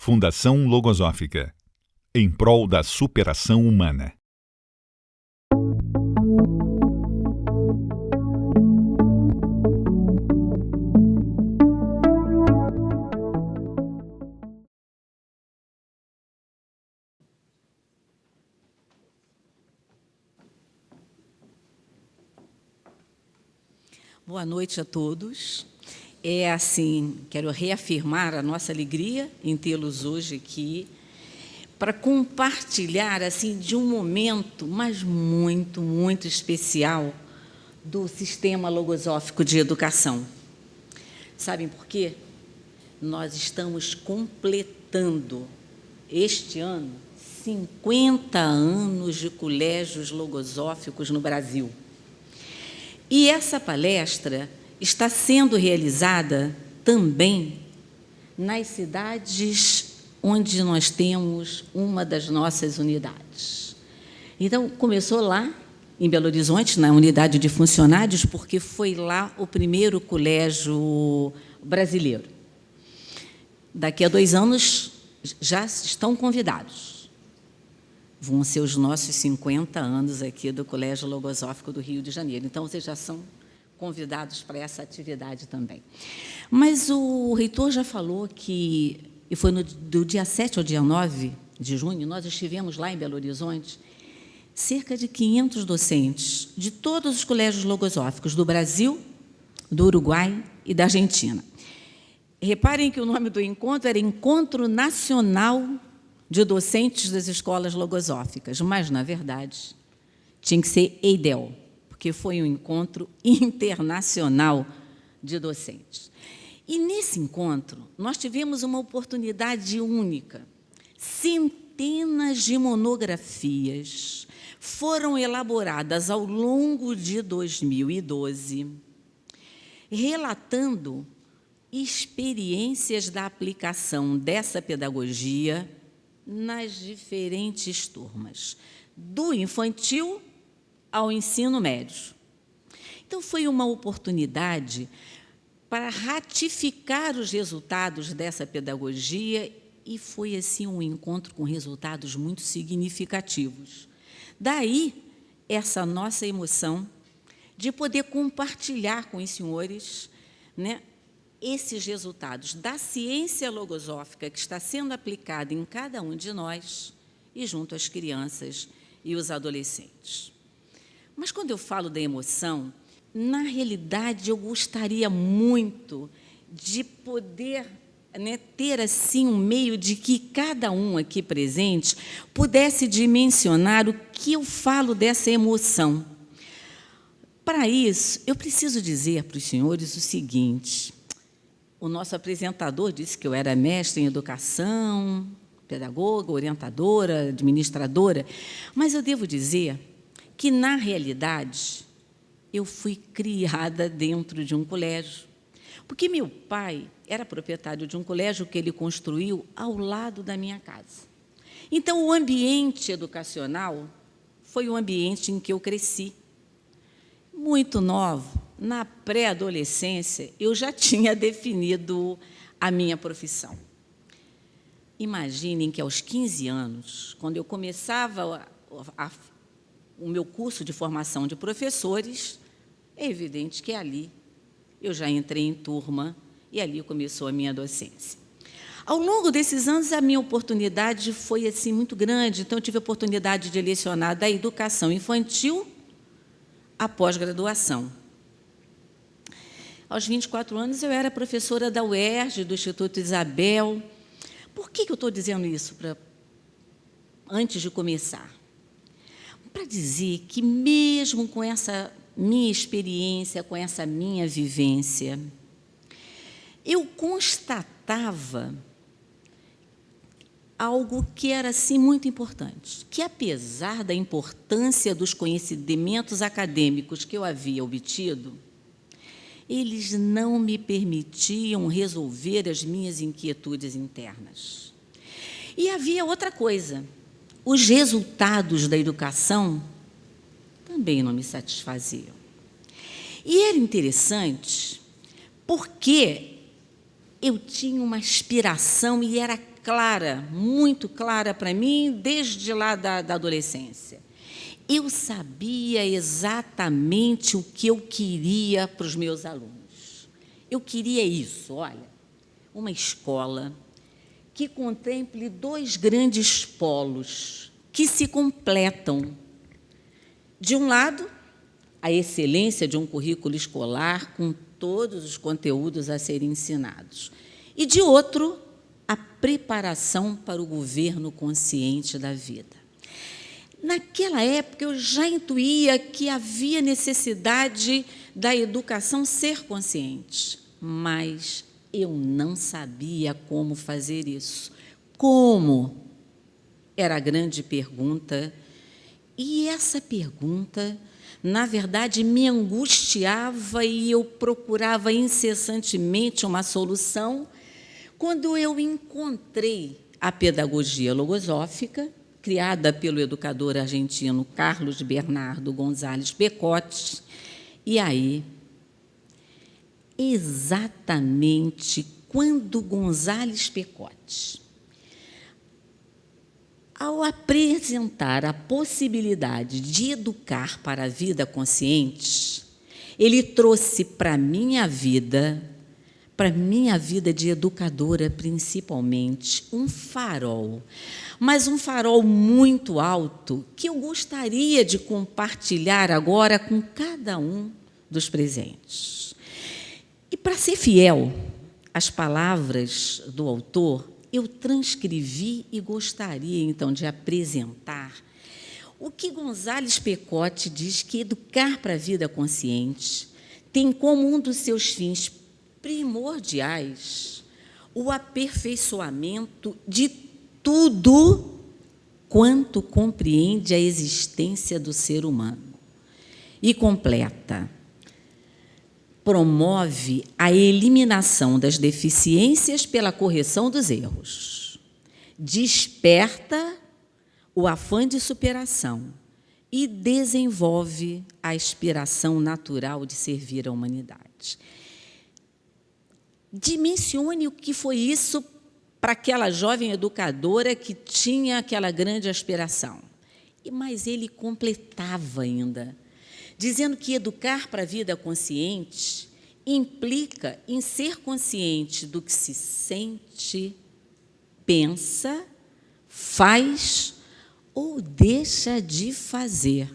Fundação Logosófica, em prol da superação humana. Boa noite a todos. Quero reafirmar a nossa alegria em tê-los hoje aqui para compartilhar, de um momento, mas muito, muito especial do Sistema Logosófico de Educação. Sabem por quê? Nós estamos completando, este ano, 50 anos de colégios logosóficos no Brasil. E essa palestra está sendo realizada também nas cidades onde nós temos uma das nossas unidades. Então, começou lá, em Belo Horizonte, na unidade de funcionários, porque foi lá o primeiro colégio brasileiro. Daqui a 2 anos, já estão convidados. Vão ser os nossos 50 anos aqui do Colégio Logosófico do Rio de Janeiro. Então, vocês já são convidados para essa atividade também. Mas o reitor já falou que, e foi do dia 7 ao dia 9 de junho, nós estivemos lá em Belo Horizonte, cerca de 500 docentes de todos os colégios logosóficos do Brasil, do Uruguai e da Argentina. Reparem que o nome do encontro era Encontro Nacional de Docentes das Escolas Logosóficas, mas, na verdade, tinha que ser EIDEL, porque foi um encontro internacional de docentes. E, nesse encontro, nós tivemos uma oportunidade única. Centenas de monografias foram elaboradas ao longo de 2012, relatando experiências da aplicação dessa pedagogia nas diferentes turmas, do infantil ao ensino médio. Então, foi uma oportunidade para ratificar os resultados dessa pedagogia e foi, um encontro com resultados muito significativos. Daí, essa nossa emoção de poder compartilhar com os senhores, esses resultados da ciência logosófica que está sendo aplicada em cada um de nós e junto às crianças e os adolescentes. Mas, quando eu falo da emoção, na realidade, eu gostaria muito de poder ter, um meio de que cada um aqui presente pudesse dimensionar o que eu falo dessa emoção. Para isso, eu preciso dizer para os senhores o seguinte: o nosso apresentador disse que eu era mestre em educação, pedagoga, orientadora, administradora, mas eu devo dizer que, na realidade, eu fui criada dentro de um colégio, porque meu pai era proprietário de um colégio que ele construiu ao lado da minha casa. Então, o ambiente educacional foi o ambiente em que eu cresci. Muito nova, na pré-adolescência, eu já tinha definido a minha profissão. Imaginem que, aos 15 anos, quando eu começava o meu curso de formação de professores, é evidente que ali eu já entrei em turma e ali começou a minha docência. Ao longo desses anos, a minha oportunidade foi muito grande, então eu tive a oportunidade de lecionar da educação infantil à pós-graduação. Aos 24 anos, eu era professora da UERJ, do Instituto Isabel. Por que eu estou dizendo isso antes de começar? Para dizer que, mesmo com essa minha experiência, com essa minha vivência, eu constatava algo que era, muito importante, que, apesar da importância dos conhecimentos acadêmicos que eu havia obtido, eles não me permitiam resolver as minhas inquietudes internas. E havia outra coisa: os resultados da educação também não me satisfaziam. E era interessante porque eu tinha uma aspiração e era muito clara para mim desde lá da adolescência. Eu sabia exatamente o que eu queria para os meus alunos. Eu queria isso, olha, uma escola que contemple dois grandes polos que se completam. De um lado, a excelência de um currículo escolar com todos os conteúdos a serem ensinados. E, de outro, a preparação para o governo consciente da vida. Naquela época, eu já intuía que havia necessidade da educação ser consciente, mas eu não sabia como fazer isso. Como? Era a grande pergunta. E essa pergunta, na verdade, me angustiava e eu procurava incessantemente uma solução quando eu encontrei a pedagogia logosófica, criada pelo educador argentino Carlos Bernardo González Pecotti. E aí, exatamente quando González Pecotti, ao apresentar a possibilidade de educar para a vida consciente, ele trouxe para a minha vida de educadora principalmente, um farol, mas um farol muito alto que eu gostaria de compartilhar agora com cada um dos presentes. E, para ser fiel às palavras do autor, eu transcrevi e gostaria, então, de apresentar o que González Pecotti diz que educar para a vida consciente tem como um dos seus fins primordiais o aperfeiçoamento de tudo quanto compreende a existência do ser humano. E completa: promove a eliminação das deficiências pela correção dos erros, desperta o afã de superação e desenvolve a aspiração natural de servir à humanidade. Dimensione o que foi isso para aquela jovem educadora que tinha aquela grande aspiração. Mas ele completava ainda, dizendo que educar para a vida consciente implica em ser consciente do que se sente, pensa, faz ou deixa de fazer.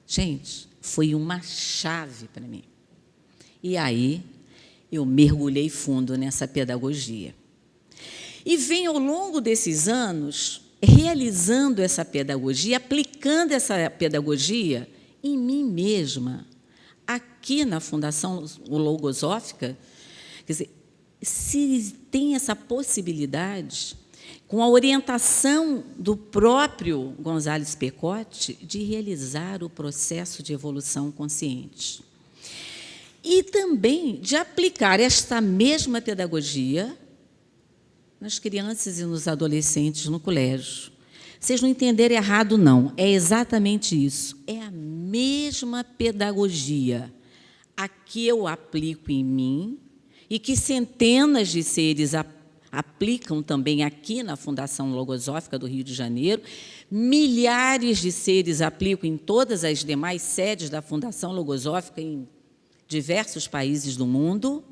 Gente, foi uma chave para mim. E aí eu mergulhei fundo nessa pedagogia. E venho, ao longo desses anos, realizando essa pedagogia, aplicando essa pedagogia em mim mesma, aqui na Fundação Logosófica. Quer dizer, se tem essa possibilidade, com a orientação do próprio González Pecotti, de realizar o processo de evolução consciente. E também de aplicar esta mesma pedagogia nas crianças e nos adolescentes no colégio. Vocês não entenderam errado, não. É exatamente isso. É a mesma pedagogia a que eu aplico em mim e que centenas de seres aplicam também aqui na Fundação Logosófica do Rio de Janeiro, milhares de seres aplicam em todas as demais sedes da Fundação Logosófica em diversos países do mundo.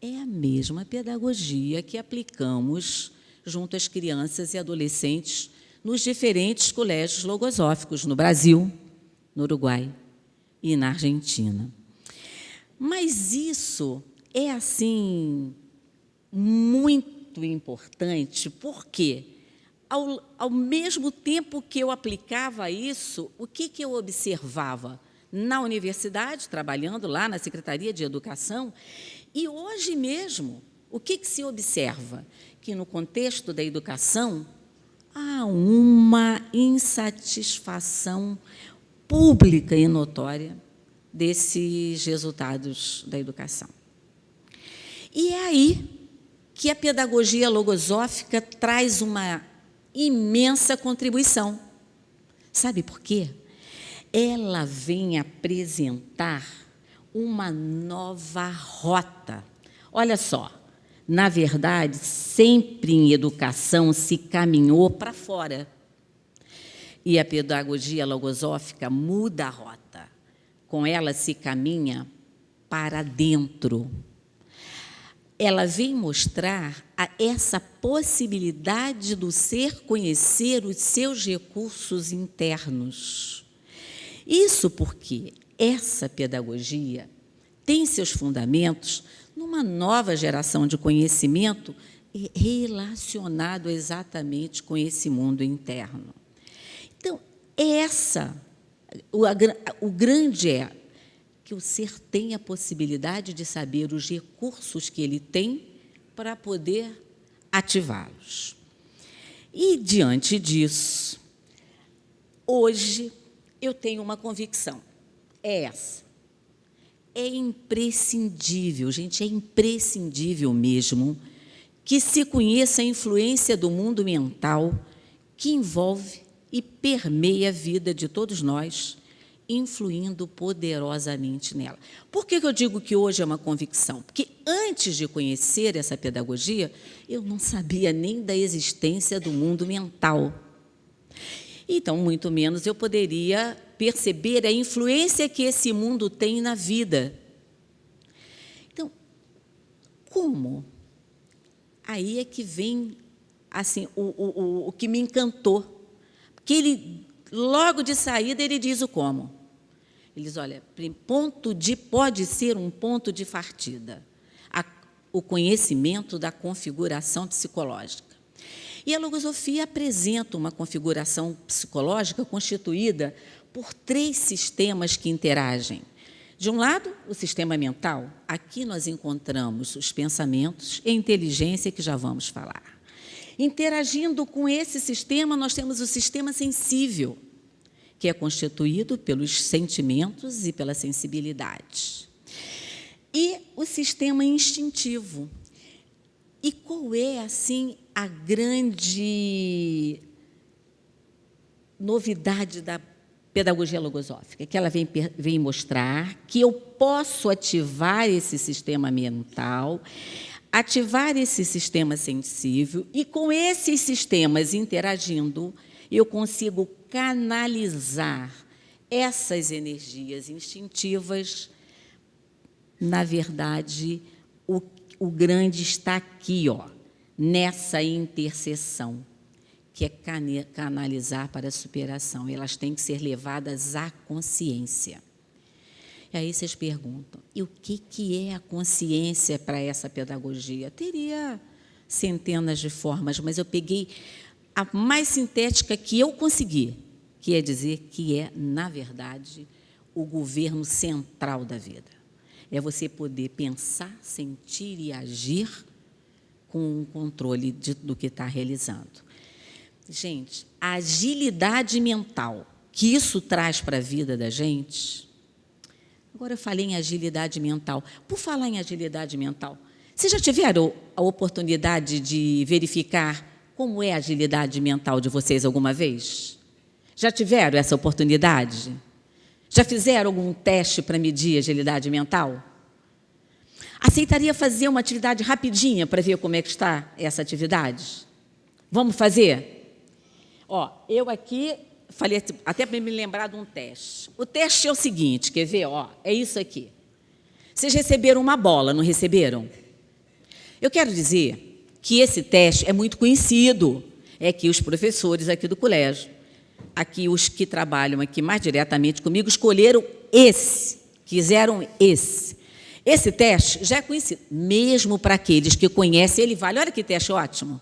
É a mesma pedagogia que aplicamos junto às crianças e adolescentes nos diferentes colégios logosóficos no Brasil, no Uruguai e na Argentina. Mas isso é, assim, muito importante, porque, ao mesmo tempo que eu aplicava isso, o que eu observava na universidade, trabalhando lá na Secretaria de Educação, e hoje mesmo, o que se observa? Que, no contexto da educação, há uma insatisfação pública e notória desses resultados da educação. E é aí que a pedagogia logosófica traz uma imensa contribuição. Sabe por quê? Ela vem apresentar uma nova rota. Olha só, Na verdade, sempre em educação se caminhou para fora. E a pedagogia logosófica muda a rota. Com ela se caminha para dentro. Ela vem mostrar essa possibilidade do ser conhecer os seus recursos internos. Isso porque essa pedagogia tem seus fundamentos numa nova geração de conhecimento relacionado exatamente com esse mundo interno. Então, o grande é que o ser tem a possibilidade de saber os recursos que ele tem para poder ativá-los. E, diante disso, hoje eu tenho uma convicção, é essa. É imprescindível, gente, é imprescindível mesmo que se conheça a influência do mundo mental que envolve e permeia a vida de todos nós, influindo poderosamente nela. Por que eu digo que hoje é uma convicção? Porque antes de conhecer essa pedagogia, eu não sabia nem da existência do mundo mental. Então, muito menos eu poderia perceber a influência que esse mundo tem na vida. Então, como? Aí é que vem assim, o que me encantou. Porque ele, logo de saída, ele diz o como. Ele diz, olha, pode ser um ponto de partida, o conhecimento da configuração psicológica. E a logosofia apresenta uma configuração psicológica constituída por 3 sistemas que interagem. De um lado, o sistema mental. Aqui nós encontramos os pensamentos e a inteligência, que já vamos falar. Interagindo com esse sistema, nós temos o sistema sensível, que é constituído pelos sentimentos e pela sensibilidade. E o sistema instintivo. E qual é, assim, a grande novidade da pedagogia logosófica? Que ela vem mostrar que eu posso ativar esse sistema mental, ativar esse sistema sensível, e com esses sistemas interagindo, eu consigo canalizar essas energias instintivas. Na verdade, o grande está aqui, nessa interseção, que é canalizar para a superação. Elas têm que ser levadas à consciência. E aí vocês perguntam, e o que é a consciência para essa pedagogia? Teria centenas de formas, mas eu peguei a mais sintética que eu consegui, que é dizer que é, na verdade, o governo central da vida. É você poder pensar, sentir e agir com o controle do que está realizando. Gente, a agilidade mental que isso traz para a vida da gente... Agora eu falei em agilidade mental. Por falar em agilidade mental, vocês já tiveram a oportunidade de verificar como é a agilidade mental de vocês alguma vez? Já tiveram essa oportunidade? Já fizeram algum teste para medir a agilidade mental? Aceitaria fazer uma atividade rapidinha para ver como é que está essa atividade? Vamos fazer? Eu aqui falei até para me lembrar de um teste. O teste é o seguinte, quer ver? É isso aqui. Vocês receberam uma bola, não receberam? Eu quero dizer que esse teste é muito conhecido. É que os professores aqui do colégio, aqui os que trabalham aqui mais diretamente comigo, escolheram esse, quiseram esse. Esse teste já é conhecido, mesmo para aqueles que conhecem, ele vale. Olha que teste ótimo.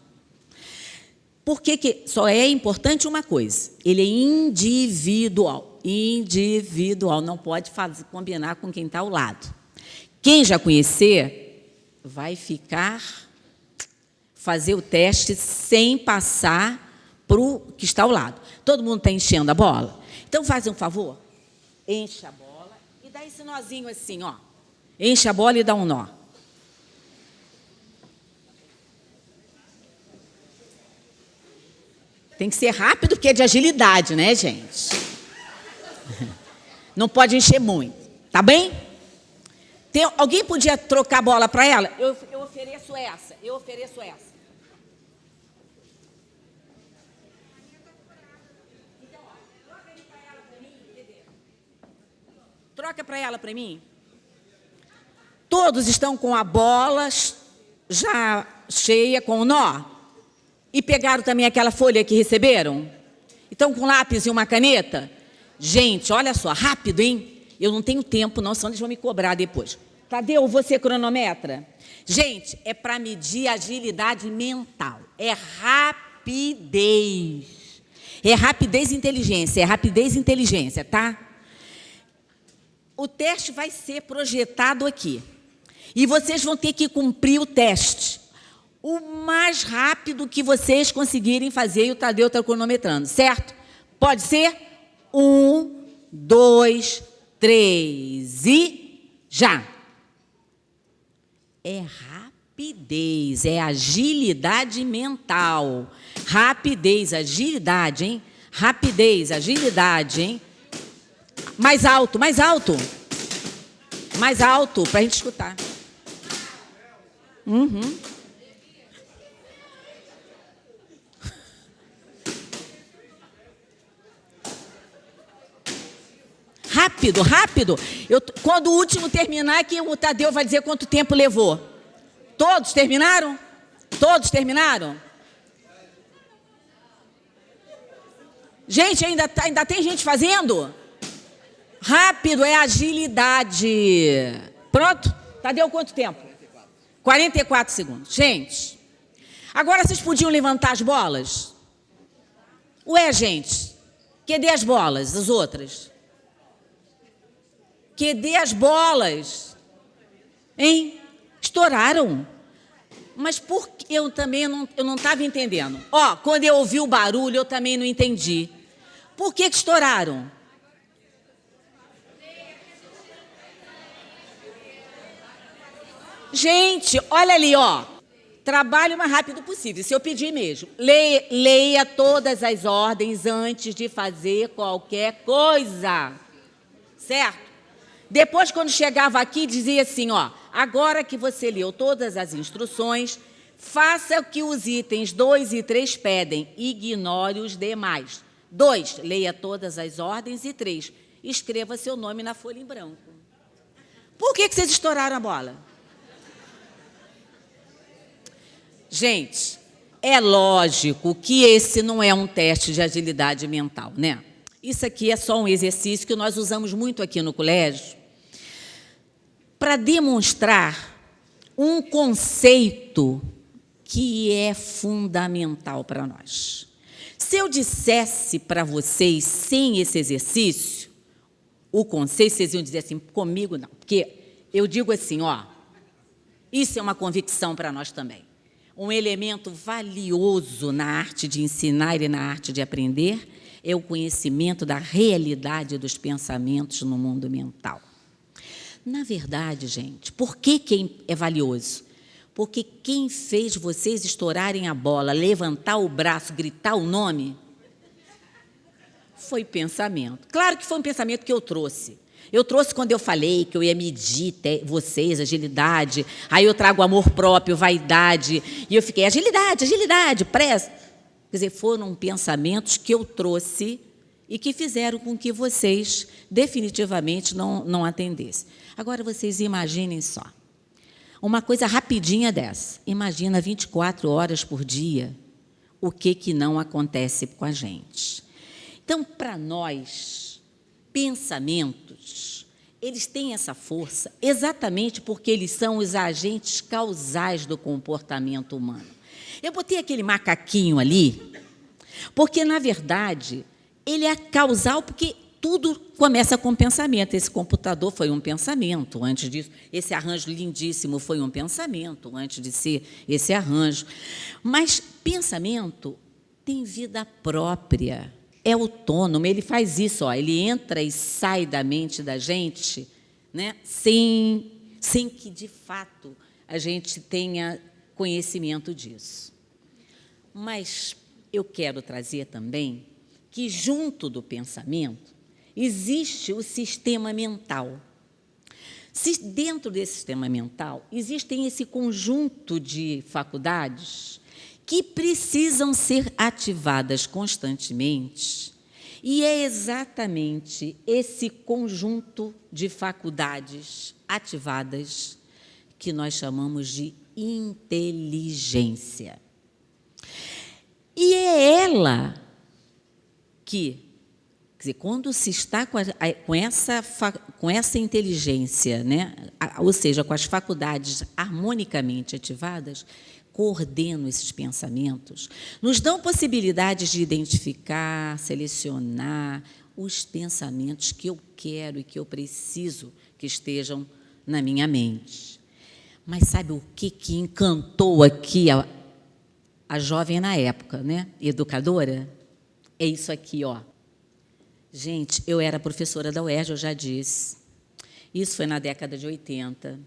Porque só é importante uma coisa, ele é individual. Individual, não pode combinar com quem está ao lado. Quem já conhecer, vai fazer o teste sem passar para o que está ao lado. Todo mundo está enchendo a bola? Então, faz um favor, enche a bola e dá esse nozinho assim, Enche a bola e dá um nó. Tem que ser rápido, porque é de agilidade, né, gente? Não pode encher muito, tá bem? Alguém podia trocar a bola para ela? Eu ofereço essa. Então, ó, troca ali para ela para mim, Dedê. Troca para ela para mim. Todos estão com a bola já cheia, com o nó. E pegaram também aquela folha que receberam? Estão com lápis e uma caneta? Gente, olha só, rápido, hein? Eu não tenho tempo, não, senão eles vão me cobrar depois. Tadeu, você cronometra? Gente, é para medir agilidade mental. É rapidez. É rapidez e inteligência, tá? O teste vai ser projetado aqui. E vocês vão ter que cumprir o teste o mais rápido que vocês conseguirem fazer, e o Tadeu está cronometrando, certo? Pode ser? 1, 2, 3 e já! É rapidez, é agilidade mental. Rapidez, agilidade, hein? Rapidez, agilidade, hein? Mais alto, mais alto. Mais alto, para a gente escutar. Rápido, rápido. Quando o último terminar, que o Tadeu vai dizer quanto tempo levou. Todos terminaram? Todos terminaram? Gente, ainda tem gente fazendo? Rápido é agilidade. Pronto? Tadeu, quanto tempo? 44 segundos. Gente, agora vocês podiam levantar as bolas? Ué, gente, cadê as bolas, as outras? Cadê as bolas? Hein? Estouraram. Mas por que eu também não estava entendendo? Ó, quando eu ouvi o barulho, eu também não entendi. Por que estouraram? Gente, olha ali, ó. Trabalhe o mais rápido possível, se eu pedir mesmo. Leia todas as ordens antes de fazer qualquer coisa. Certo? Depois, quando chegava aqui, dizia assim, ó, agora que você leu todas as instruções, faça o que os itens 2 e 3 pedem, ignore os demais. 2, leia todas as ordens e 3, escreva seu nome na folha em branco. Por que vocês estouraram a bola? Gente, é lógico que esse não é um teste de agilidade mental, né? Isso aqui é só um exercício que nós usamos muito aqui no colégio para demonstrar um conceito que é fundamental para nós. Se eu dissesse para vocês, sem esse exercício, o conceito, vocês iam dizer assim, comigo não, porque eu digo assim, ó, isso é uma convicção para nós também. Um elemento valioso na arte de ensinar e na arte de aprender é o conhecimento da realidade dos pensamentos no mundo mental. Na verdade, gente, por que é valioso? Porque quem fez vocês estourarem a bola, levantar o braço, gritar o nome, foi pensamento. Claro que foi um pensamento que eu trouxe. Eu trouxe quando eu falei que eu ia medir vocês, agilidade, aí eu trago amor próprio, vaidade, e eu fiquei, agilidade, pressa. Quer dizer, foram pensamentos que eu trouxe e que fizeram com que vocês definitivamente não atendessem. Agora, vocês imaginem só, uma coisa rapidinha dessa. Imagina 24 horas por dia, o que não acontece com a gente. Então, para nós, pensamentos, eles têm essa força exatamente porque eles são os agentes causais do comportamento humano. Eu botei aquele macaquinho ali, porque, na verdade, ele é causal porque tudo começa com pensamento. Esse computador foi um pensamento antes disso. Esse arranjo lindíssimo foi um pensamento antes de ser esse arranjo. Mas pensamento tem vida própria, é autônomo, ele faz isso, ó, ele entra e sai da mente da gente, né, sem que, de fato, a gente tenha conhecimento disso. Mas eu quero trazer também que, junto do pensamento, existe o sistema mental. Se dentro desse sistema mental existem esse conjunto de faculdades que precisam ser ativadas constantemente, e é exatamente esse conjunto de faculdades ativadas que nós chamamos de inteligência. E é ela que, quer dizer, quando se está com essa inteligência, né, ou seja, com as faculdades harmonicamente ativadas, coordenam esses pensamentos, nos dão possibilidades de identificar, selecionar os pensamentos que eu quero e que eu preciso que estejam na minha mente. Mas sabe o que encantou aqui a jovem na época, né? Educadora? É isso aqui, ó. Gente, eu era professora da UERJ, eu já disse. Isso foi na década de 80.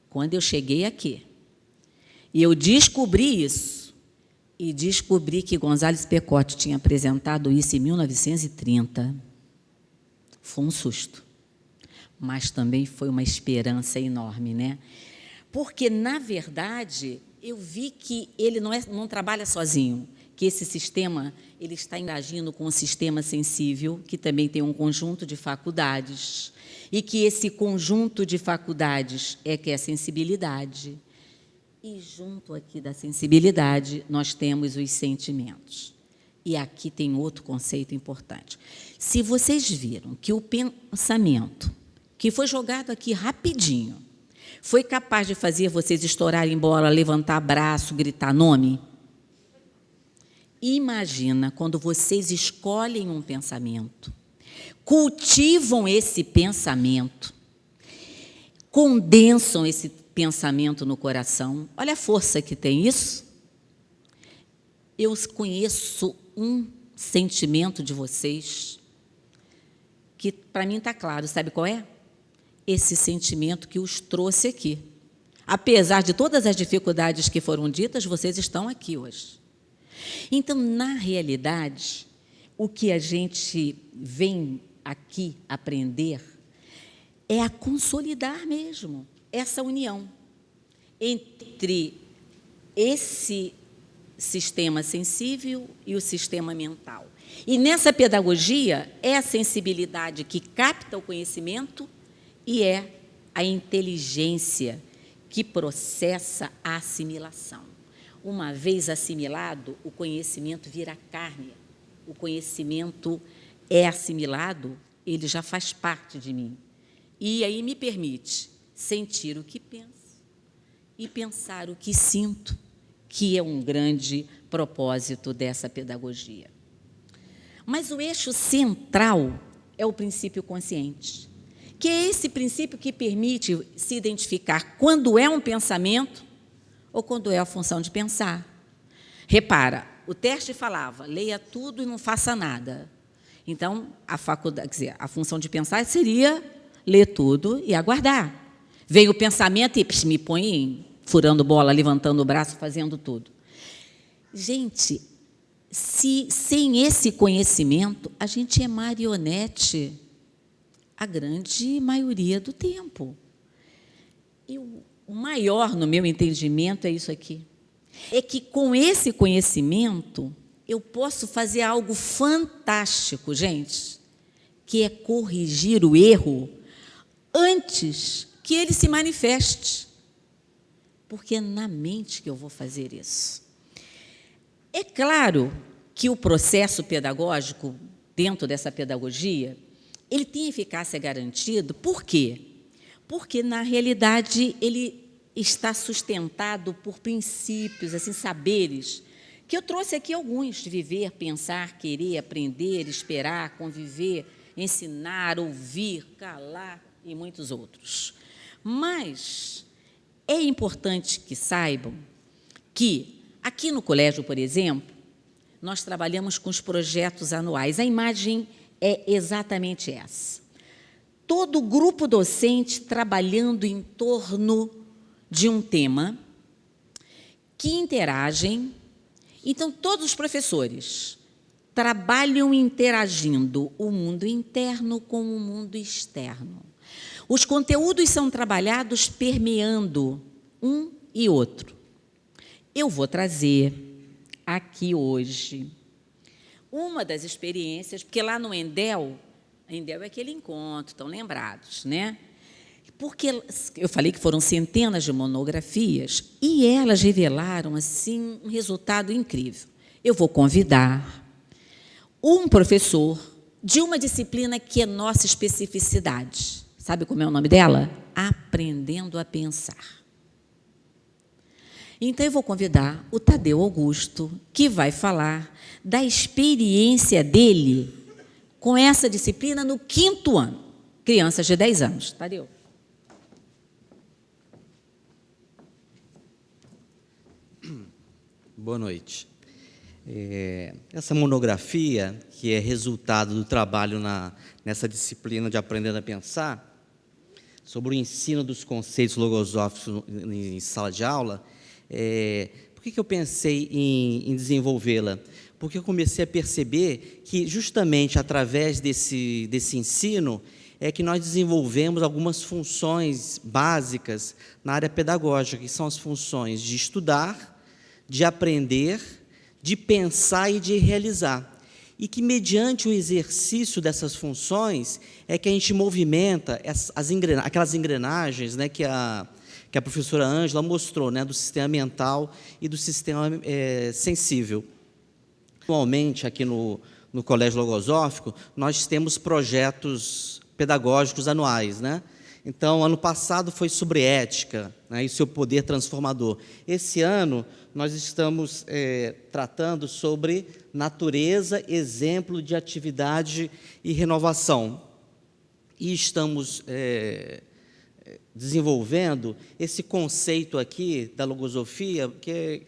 Quando eu cheguei aqui, e eu descobri isso, e descobri que Gonzales Pecote tinha apresentado isso em 1930. Foi um susto, mas também foi uma esperança enorme, né? Porque, na verdade, eu vi que ele não trabalha sozinho, que esse sistema ele está interagindo com o sistema sensível, que também tem um conjunto de faculdades, e que esse conjunto de faculdades que é a sensibilidade. E junto aqui da sensibilidade, nós temos os sentimentos. E aqui tem outro conceito importante. Se vocês viram que o pensamento, que foi jogado aqui rapidinho, foi capaz de fazer vocês estourarem bola, levantar braço, gritar nome? Imagina quando vocês escolhem um pensamento, cultivam esse pensamento, condensam esse pensamento no coração. Olha a força que tem isso. Eu conheço um sentimento de vocês que, para mim, está claro. Sabe qual é? Esse sentimento que os trouxe aqui. Apesar de todas as dificuldades que foram ditas, vocês estão aqui hoje. Então, na realidade, o que a gente vem aqui aprender é a consolidar mesmo essa união entre esse sistema sensível e o sistema mental. E nessa pedagogia é a sensibilidade que capta o conhecimento e é a inteligência que processa a assimilação. Uma vez assimilado, o conhecimento vira carne. O conhecimento é assimilado, ele já faz parte de mim. E aí me permite sentir o que penso e pensar o que sinto, que é um grande propósito dessa pedagogia. Mas o eixo central é o princípio consciente, que é esse princípio que permite se identificar quando é um pensamento ou quando é a função de pensar. Repara, o teste falava, leia tudo e não faça nada. Então, quer dizer, a função de pensar seria ler tudo e aguardar. Vem o pensamento e me põe furando bola, levantando o braço, fazendo tudo. Gente, sem esse conhecimento, a gente é marionete a grande maioria do tempo. E o maior, no meu entendimento, é isso aqui. É que, com esse conhecimento, eu posso fazer algo fantástico, gente, que é corrigir o erro antes que ele se manifeste. Porque é na mente que eu vou fazer isso. É claro que o processo pedagógico, dentro dessa pedagogia, ele tem eficácia garantida. Por quê? Porque, na realidade, ele está sustentado por princípios, assim, saberes, que eu trouxe aqui alguns, de viver, pensar, querer, aprender, esperar, conviver, ensinar, ouvir, calar e muitos outros. Mas é importante que saibam que, aqui no colégio, por exemplo, nós trabalhamos com os projetos anuais. A imagem é exatamente essa. Todo o grupo docente trabalhando em torno de um tema que interagem. Então, todos os professores trabalham interagindo o mundo interno com o mundo externo. Os conteúdos são trabalhados permeando um e outro. Eu vou trazer aqui hoje uma das experiências, porque lá no Endel é aquele encontro, estão lembrados, né? Porque eu falei que foram centenas de monografias e elas revelaram assim um resultado incrível. Eu vou convidar um professor de uma disciplina que é nossa especificidade. Sabe como é o nome dela? Aprendendo a Pensar. Então, eu vou convidar o Tadeu Augusto, que vai falar da experiência dele com essa disciplina no 5º ano. Crianças de 10 anos. Tadeu. Boa noite. Essa monografia, que é resultado do trabalho nessa disciplina de Aprendendo a Pensar, sobre o ensino dos conceitos logosóficos em sala de aula, por que eu pensei em desenvolvê-la? Porque eu comecei a perceber que, justamente através desse ensino, é que nós desenvolvemos algumas funções básicas na área pedagógica, que são as funções de estudar, de aprender, de pensar e de realizar. E que, mediante o exercício dessas funções, é que a gente movimenta aquelas engrenagens, né, que a professora Ângela mostrou, né, do sistema mental e do sistema sensível. Atualmente, aqui no Colégio Logosófico, nós temos projetos pedagógicos anuais, né? Então, ano passado foi sobre ética, né, e seu poder transformador. Esse ano, nós estamos tratando sobre natureza, exemplo de atividade e renovação. E estamos desenvolvendo esse conceito aqui da logosofia, que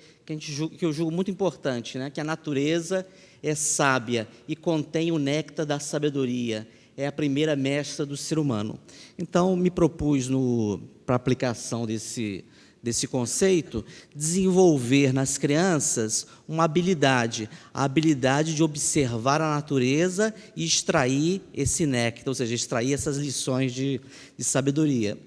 eu julgo muito importante, né? Que a natureza é sábia e contém o néctar da sabedoria, é a primeira mestra do ser humano. Então, me propus, para a aplicação desse conceito, desenvolver nas crianças uma habilidade, a habilidade de observar a natureza e extrair esse néctar, ou seja, extrair essas lições de sabedoria.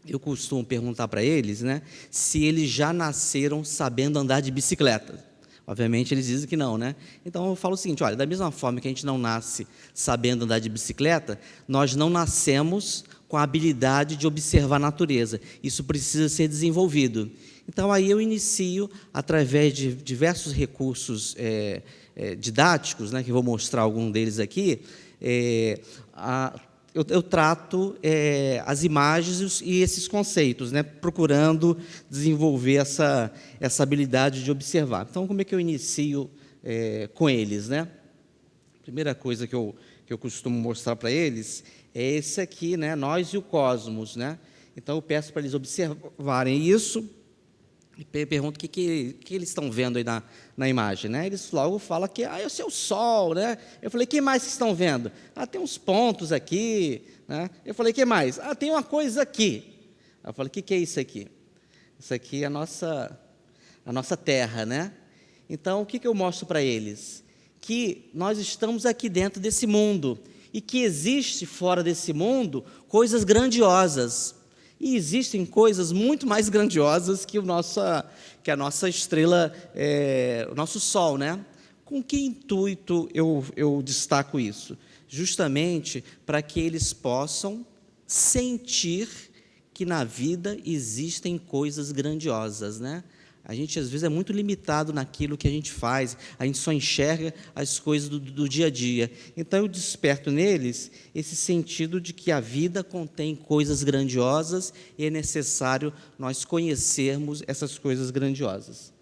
Eu costumo perguntar para eles, né, se eles já nasceram sabendo andar de bicicleta. Obviamente, eles dizem que não, né? Então, eu falo o seguinte, olha, da mesma forma que a gente não nasce sabendo andar de bicicleta, nós não nascemos com a habilidade de observar a natureza. Isso precisa ser desenvolvido. Então, aí eu inicio, através de diversos recursos didáticos, né, que vou mostrar algum deles aqui, eu trato as imagens e esses conceitos, né, procurando desenvolver essa habilidade de observar. Então, como é que eu inicio com eles, né? A primeira coisa que eu costumo mostrar para eles é esse aqui, né, nós e o cosmos, né? Então, eu peço para eles observarem isso e pergunto o que eles estão vendo aí na imagem, né? Eles logo falam que esse é o Sol, né? Eu falei, que mais que estão vendo? Tem uns pontos aqui, né? Eu falei, que mais? Tem uma coisa aqui. Eu falei, o que é isso aqui? Isso aqui é a nossa Terra, né? Então, o que eu mostro para eles? Que nós estamos aqui dentro desse mundo e que existe fora desse mundo coisas grandiosas. E existem coisas muito mais grandiosas que a nossa estrela, o nosso Sol, né? Com que intuito eu destaco isso? Justamente para que eles possam sentir que na vida existem coisas grandiosas, né? A gente, às vezes, é muito limitado naquilo que a gente faz, a gente só enxerga as coisas do dia a dia. Então, eu desperto neles esse sentido de que a vida contém coisas grandiosas e é necessário nós conhecermos essas coisas grandiosas.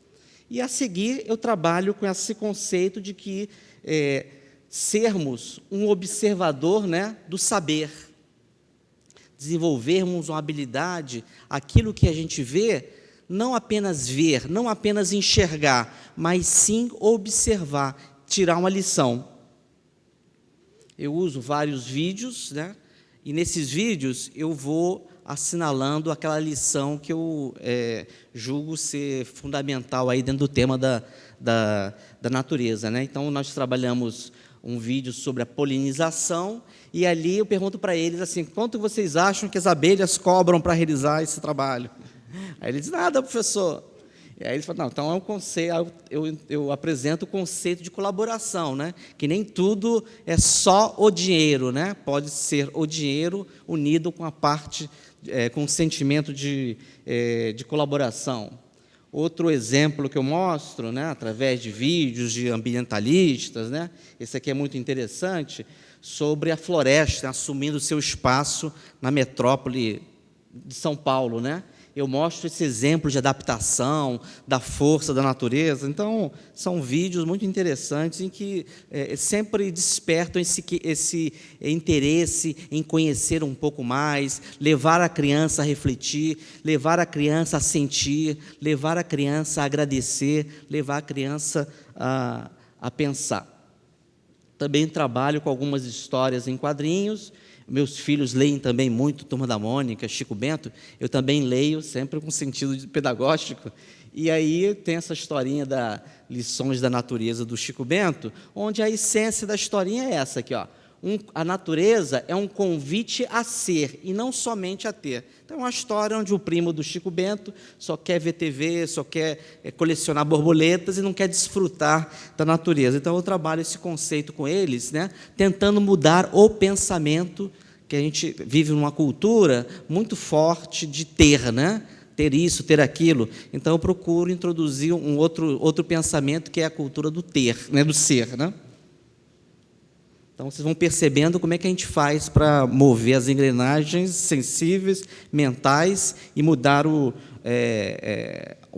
E, a seguir, eu trabalho com esse conceito de que sermos um observador, né, do saber, desenvolvermos uma habilidade, aquilo que a gente vê, não apenas ver, não apenas enxergar, mas sim observar, tirar uma lição. Eu uso vários vídeos, né? E nesses vídeos eu vou assinalando aquela lição que eu julgo ser fundamental aí dentro do tema da natureza, né? Então, nós trabalhamos um vídeo sobre a polinização, e ali eu pergunto para eles assim, quanto vocês acham que as abelhas cobram para realizar esse trabalho? Aí eles dizem, nada, professor. E aí eles falam, não, então é um conceito, eu apresento o conceito de colaboração, né? Que nem tudo é só o dinheiro, né? Pode ser o dinheiro unido com a parte, com o sentimento de colaboração. Outro exemplo que eu mostro, né, através de vídeos de ambientalistas, né, esse aqui é muito interessante, sobre a floresta assumindo seu espaço na metrópole de São Paulo, né? Eu mostro esse exemplo de adaptação, da força da natureza. Então, são vídeos muito interessantes em que sempre despertam esse interesse em conhecer um pouco mais, levar a criança a refletir, levar a criança a sentir, levar a criança a agradecer, levar a criança a pensar. Também trabalho com algumas histórias em quadrinhos. Meus filhos leem também muito Turma da Mônica, Chico Bento. Eu também leio, sempre com sentido pedagógico. E aí tem essa historinha da Lições da Natureza do Chico Bento, onde a essência da historinha é essa aqui, ó. A natureza é um convite a ser, e não somente a ter. Então, é uma história onde o primo do Chico Bento só quer ver TV, só quer colecionar borboletas e não quer desfrutar da natureza. Então, eu trabalho esse conceito com eles, né, tentando mudar o pensamento, que a gente vive numa cultura muito forte de ter, né? Ter isso, ter aquilo. Então, eu procuro introduzir um outro pensamento, que é a cultura do ter, né, do ser, né? Então, vocês vão percebendo como é que a gente faz para mover as engrenagens sensíveis, mentais, e mudar o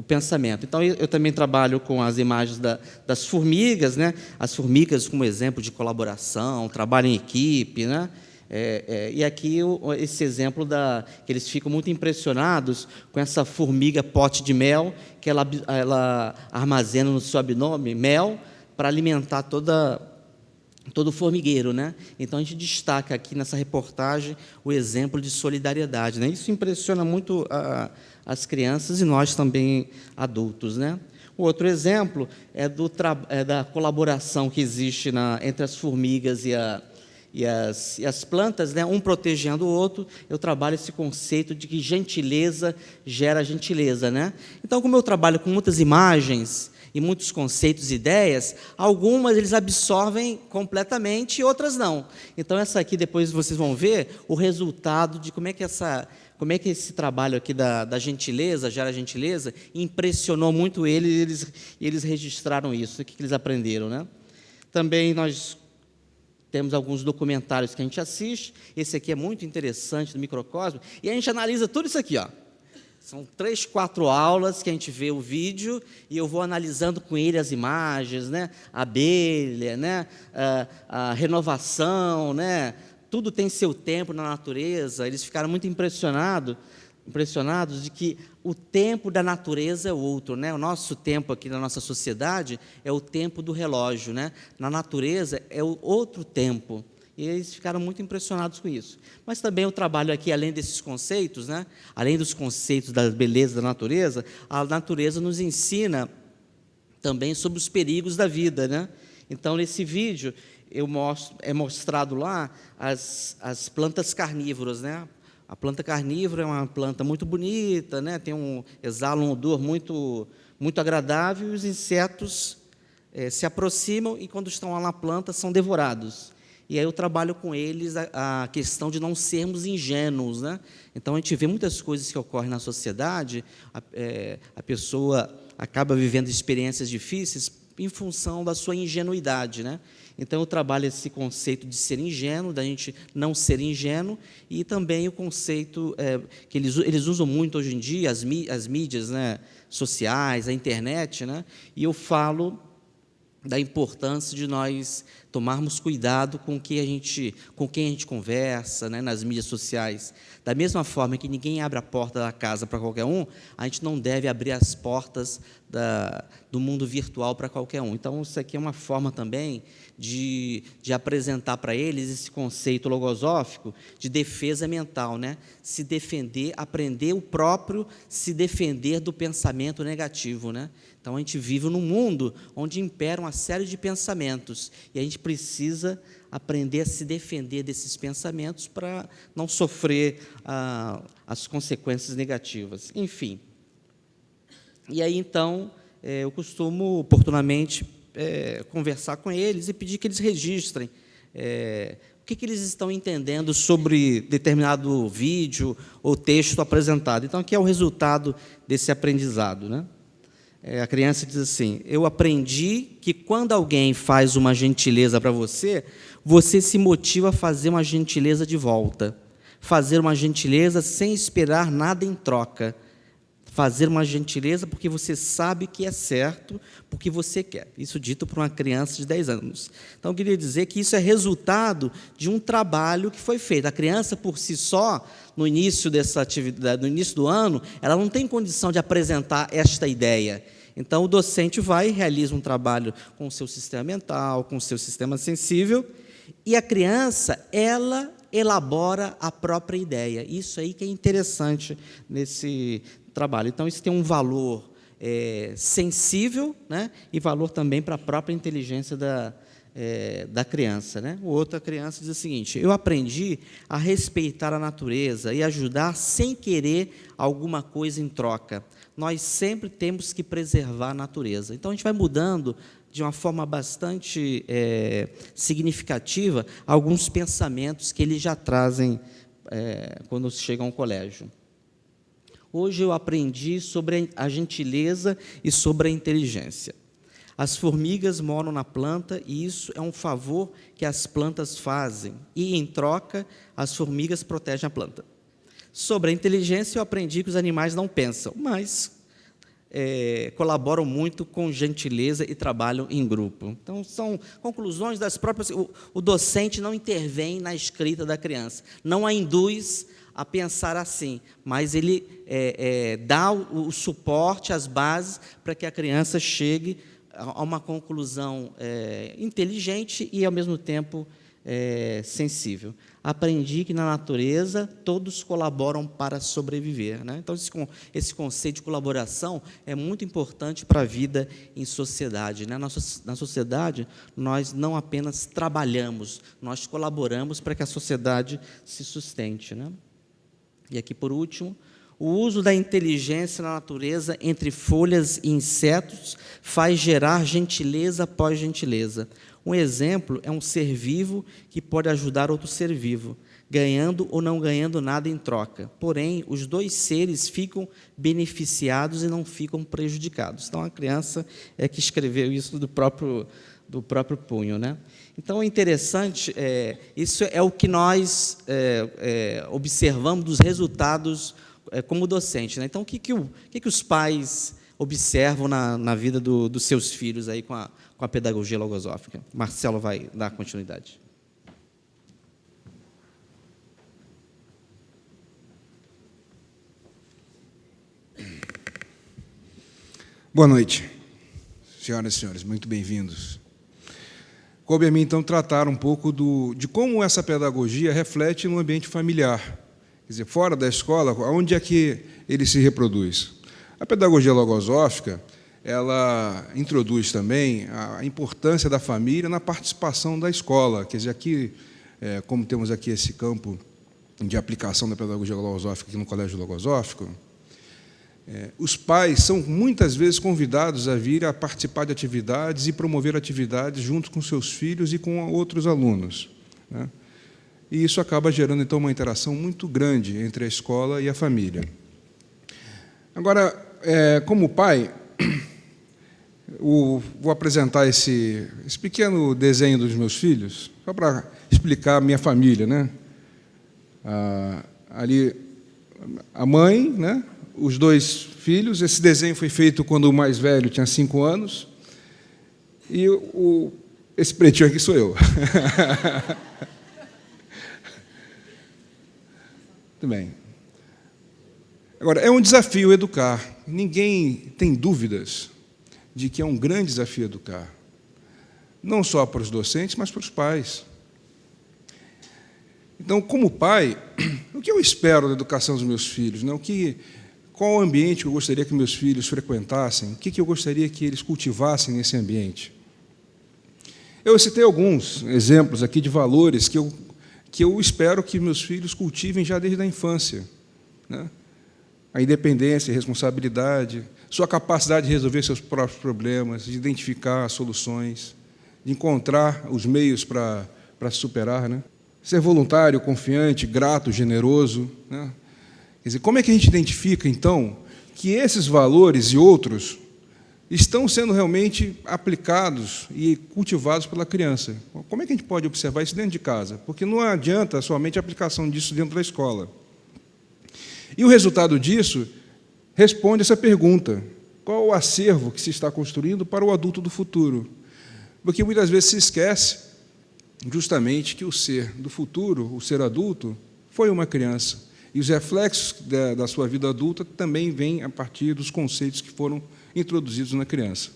pensamento. Então, eu também trabalho com as imagens das formigas, né? As formigas como exemplo de colaboração, trabalho em equipe, né? E aqui esse exemplo que eles ficam muito impressionados com essa formiga pote de mel, que ela armazena no seu abdômen mel para alimentar todo o formigueiro, né? Então, a gente destaca aqui nessa reportagem o exemplo de solidariedade, né? Isso impressiona muito as crianças e nós também adultos, né? O outro exemplo é da colaboração que existe entre as formigas e as plantas, né? Um protegendo o outro. Eu trabalho esse conceito de que gentileza gera gentileza, né? Então, como eu trabalho com muitas imagens e muitos conceitos e ideias, algumas eles absorvem completamente e outras não. Então, essa aqui, depois vocês vão ver o resultado de como é que esse trabalho aqui da gentileza, gera gentileza, impressionou muito eles, e eles registraram isso, o que eles aprenderam, né? Também nós temos alguns documentários que a gente assiste. Esse aqui é muito interessante, do microcosmo, e a gente analisa tudo isso aqui, ó. São 3, 4 aulas que a gente vê o vídeo e eu vou analisando com ele as imagens, né? A abelha, né? A renovação, né? Tudo tem seu tempo na natureza. Eles ficaram muito impressionados de que o tempo da natureza é outro, né? O nosso tempo aqui na nossa sociedade é o tempo do relógio, né? Na natureza é o outro tempo. E eles ficaram muito impressionados com isso. Mas também eu trabalho aqui, além desses conceitos, né? Além dos conceitos da beleza da natureza, a natureza nos ensina também sobre os perigos da vida, né? Então, nesse vídeo, é mostrado lá as plantas carnívoras, né? A planta carnívora é uma planta muito bonita, né? Exala um odor muito, muito agradável, e os insetos se aproximam e, quando estão lá na planta, são devorados. E aí eu trabalho com eles a questão de não sermos ingênuos, né? Então, a gente vê muitas coisas que ocorrem na sociedade, a pessoa acaba vivendo experiências difíceis em função da sua ingenuidade, né? Então, eu trabalho esse conceito de ser ingênuo, da gente não ser ingênuo, e também o conceito que eles usam muito hoje em dia, as mídias, né, sociais, a internet, né? E eu falo da importância de nós tomarmos cuidado com quem a gente conversa, né, nas mídias sociais. Da mesma forma que ninguém abre a porta da casa para qualquer um, a gente não deve abrir as portas do mundo virtual para qualquer um. Então, isso aqui é uma forma também de apresentar para eles esse conceito logosófico de defesa mental, né? Se defender, aprender o próprio se defender do pensamento negativo, né? Então, a gente vive num mundo onde impera uma série de pensamentos e a gente precisa aprender a se defender desses pensamentos para não sofrer as consequências negativas. Enfim. E aí, então, eu costumo, oportunamente, conversar com eles e pedir que eles registrem o que eles estão entendendo sobre determinado vídeo ou texto apresentado. Então, aqui é o resultado desse aprendizado, né? A criança diz assim: eu aprendi que quando alguém faz uma gentileza para você, você se motiva a fazer uma gentileza de volta. Fazer uma gentileza sem esperar nada em troca. Fazer uma gentileza porque você sabe que é certo, porque você quer. Isso dito por uma criança de 10 anos. Então, eu queria dizer que isso é resultado de um trabalho que foi feito. A criança, por si só, no início dessa atividade, no início do ano, ela não tem condição de apresentar esta ideia. Então, o docente vai e realiza um trabalho com o seu sistema mental, com o seu sistema sensível, e a criança, ela elabora a própria ideia. Isso aí que é interessante nesse trabalho. Então, isso tem um valor sensível, né, e valor também para a própria inteligência da criança, né? Outra criança diz o seguinte: eu aprendi a respeitar a natureza e ajudar sem querer alguma coisa em troca. Nós sempre temos que preservar a natureza. Então, a gente vai mudando de uma forma bastante significativa alguns pensamentos que eles já trazem quando chegam ao colégio. Hoje eu aprendi sobre a gentileza e sobre a inteligência. As formigas moram na planta e isso é um favor que as plantas fazem. E, em troca, as formigas protegem a planta. Sobre a inteligência, eu aprendi que os animais não pensam, mas colaboram muito com gentileza e trabalham em grupo. Então, são conclusões das próprias... O docente não intervém na escrita da criança, não a induz a pensar assim, mas ele dá o suporte, as bases, para que a criança chegue a uma conclusão inteligente e, ao mesmo tempo, sensível. Aprendi que, na natureza, todos colaboram para sobreviver, né? Então, esse conceito de colaboração é muito importante para a vida em sociedade, né? Na sociedade, nós não apenas trabalhamos, nós colaboramos para que a sociedade se sustente, né? E aqui, por último, o uso da inteligência na natureza entre folhas e insetos faz gerar gentileza após gentileza. Um exemplo é um ser vivo que pode ajudar outro ser vivo, ganhando ou não ganhando nada em troca. Porém, os dois seres ficam beneficiados e não ficam prejudicados. Então, a criança é que escreveu isso do próprio punho, né? Então, é interessante, isso é o que nós observamos dos resultados como docente, né? Então, o que os pais observam na vida dos seus filhos aí com a pedagogia logosófica? Marcelo vai dar continuidade. Boa noite, senhoras e senhores, muito bem-vindos. Coube a mim, então, tratar um pouco de como essa pedagogia reflete no ambiente familiar, quer dizer, fora da escola, onde é que ele se reproduz. A pedagogia logosófica, ela introduz também a importância da família na participação da escola, quer dizer, aqui, como temos aqui esse campo de aplicação da pedagogia logosófica aqui no Colégio Logosófico, os pais são muitas vezes convidados a vir a participar de atividades e promover atividades junto com seus filhos e com outros alunos, né? E isso acaba gerando, então, uma interação muito grande entre a escola e a família. Agora, como pai, vou apresentar esse pequeno desenho dos meus filhos, só para explicar a minha família, né? Ali, a mãe, né? Os dois filhos. Esse desenho foi feito quando o mais velho tinha 5 anos, e esse pretinho aqui sou eu. Muito bem. Agora, é um desafio educar. Ninguém tem dúvidas de que é um grande desafio educar, não só para os docentes, mas para os pais. Então, como pai, o que eu espero da educação dos meus filhos? Né? Qual o ambiente que eu gostaria que meus filhos frequentassem? O que eu gostaria que eles cultivassem nesse ambiente? Eu citei alguns exemplos aqui de valores que eu espero que meus filhos cultivem já desde a infância, né? A independência, a responsabilidade, sua capacidade de resolver seus próprios problemas, de identificar soluções, de encontrar os meios para se superar, né? Ser voluntário, confiante, grato, generoso, né? Quer dizer, como é que a gente identifica, então, que esses valores e outros estão sendo realmente aplicados e cultivados pela criança? Como é que a gente pode observar isso dentro de casa? Porque não adianta somente a aplicação disso dentro da escola. E o resultado disso responde essa pergunta: qual o acervo que se está construindo para o adulto do futuro? Porque muitas vezes se esquece justamente que o ser do futuro, o ser adulto, foi uma criança. E os reflexos da sua vida adulta também vêm a partir dos conceitos que foram introduzidos na criança.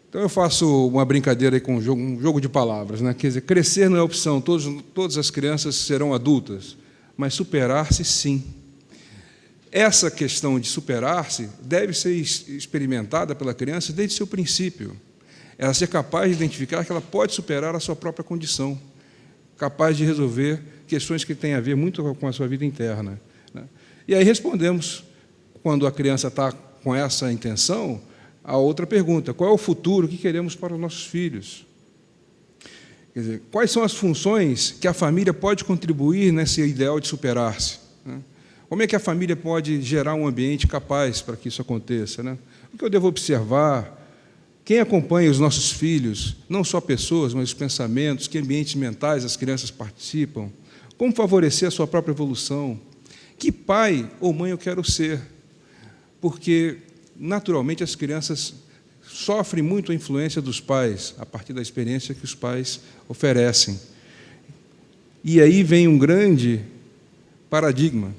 Então, eu faço uma brincadeira aí com um jogo de palavras, né? Quer dizer, crescer não é opção, todas as crianças serão adultas, mas superar-se, sim. Essa questão de superar-se deve ser experimentada pela criança desde seu princípio. Ela ser capaz de identificar que ela pode superar a sua própria condição, capaz de resolver questões que têm a ver muito com a sua vida interna, né? E aí respondemos, quando a criança está com essa intenção, a outra pergunta: qual é o futuro que queremos para os nossos filhos? Quer dizer, quais são as funções que a família pode contribuir nesse ideal de superar-se, né? Como é que a família pode gerar um ambiente capaz para que isso aconteça, né? O que eu devo observar? Quem acompanha os nossos filhos, não só pessoas, mas os pensamentos, que ambientes mentais as crianças participam? Como favorecer a sua própria evolução? Que pai ou mãe eu quero ser? Porque, naturalmente, as crianças sofrem muito a influência dos pais, a partir da experiência que os pais oferecem. E aí vem um grande paradigma.